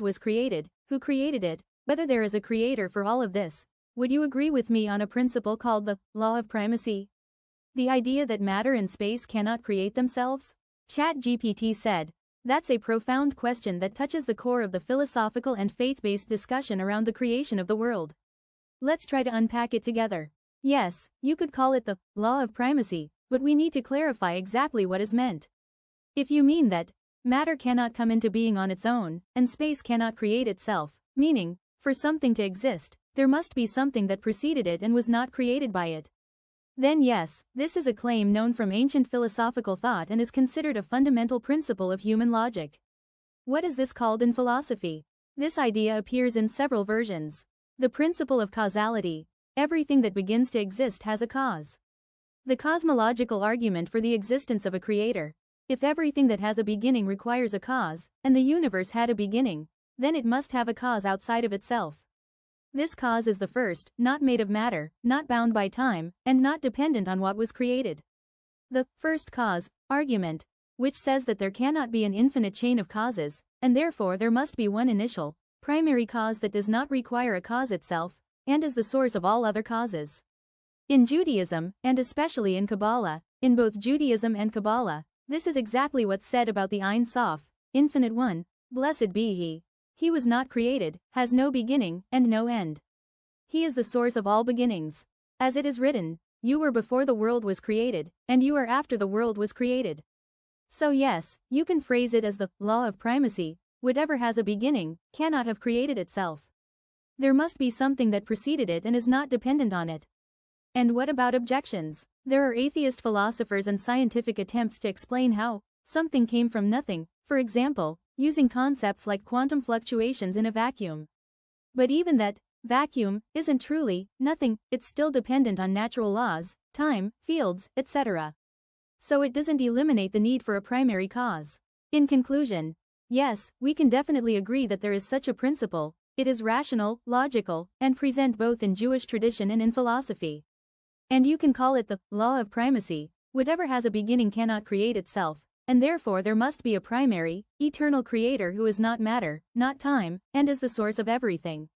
was created, who created it, whether there is a creator for all of this. Would you agree with me on a principle called the law of primacy? The idea that matter and space cannot create themselves? ChatGPT said, that's a profound question that touches the core of the philosophical and faith-based discussion around the creation of the world. Let's try to unpack it together. Yes, you could call it the law of primacy, but we need to clarify exactly what is meant. If you mean that matter cannot come into being on its own, and space cannot create itself, meaning, for something to exist, there must be something that preceded it and was not created by it. Then yes, this is a claim known from ancient philosophical thought and is considered a fundamental principle of human logic. What is this called in philosophy? This idea appears in several versions. The principle of causality. Everything that begins to exist has a cause. The cosmological argument for the existence of a creator. If everything that has a beginning requires a cause, and the universe had a beginning, then it must have a cause outside of itself. This cause is the first, not made of matter, not bound by time, and not dependent on what was created. The first cause argument, which says that there cannot be an infinite chain of causes, and therefore there must be one initial, primary cause that does not require a cause itself, and is the source of all other causes. In Judaism, and especially in Kabbalah, in both Judaism and Kabbalah, this is exactly what's said about the Ein Sof, infinite one, blessed be he. He was not created, has no beginning, and no end. He is the source of all beginnings. As it is written, you were before the world was created, and you are after the world was created. So yes, you can phrase it as the law of primacy. Whatever has a beginning, cannot have created itself. There must be something that preceded it and is not dependent on it. And what about objections? There are atheist philosophers and scientific attempts to explain how something came from nothing, for example, using concepts like quantum fluctuations in a vacuum. But even that vacuum isn't truly nothing, it's still dependent on natural laws, time, fields, etc. So it doesn't eliminate the need for a primary cause. In conclusion, yes, we can definitely agree that there is such a principle. It is rational, logical, and present both in Jewish tradition and in philosophy. And you can call it the law of primacy. Whatever has a beginning cannot create itself, and therefore there must be a primary, eternal creator who is not matter, not time, and is the source of everything.